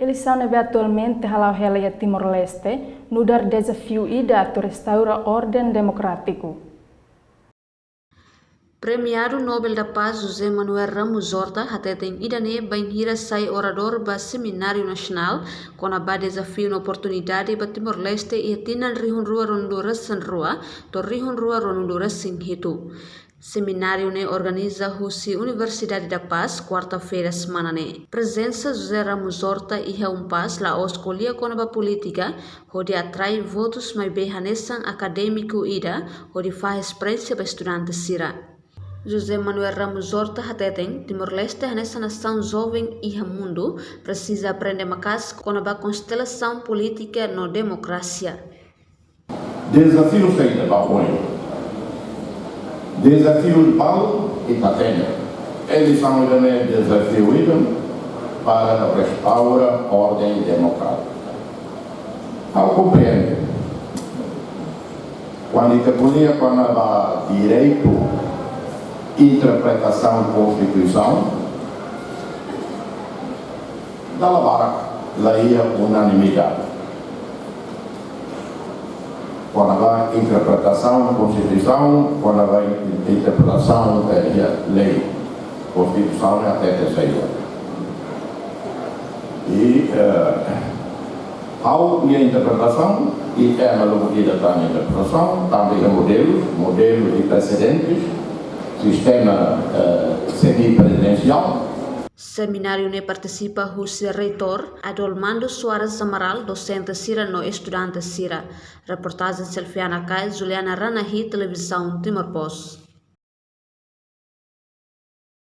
Eleição é atualmente a Helena Timor-Leste, no dar desafio ida a restaurar ordem democrático. Premiado Nobel da Paz José Manuel Ramos Horta hateteng idane banhira sai orador ba Seminário Nacional com a desafio na oportunidade ba Timor-Leste e tinan rihun rua Honduras san rua to rihun rua Honduras sing hitu. Seminário ne organiza Husi Universidade da Paz quarta-feira semana ne. Presença José Ramos Horta e Paz la escolha com a política onde atrai votos mais behanesan acadêmico ida onde faz experiência para estudantes sira. José Manuel Ramos Horta hateteng Timor-Leste é nessa nação jovem e mundo precisa aprender mais com a constelação política na democracia. Desafio feito para hoje. Desafio Paulo e Catena. Eles são também desafio para restaurar a ordem democrática. Ao compreender, quando a polia com direito interpretação da Constituição, da lá ia unanimidade. Quando vai interpretação da Constituição, quando vai interpretação da lei, Constituição é até terceira. E ao minha interpretação, e é na medida da interpretação, também é modelo de precedentes, sistema semi-presidencial. Seminário ne participa Husi Reitor, Adolmando Soares Amaral, docente Sira no estudante Sira. Reportagem Selfiana Kai, Juliana Ranahi, Televisão Timor Post.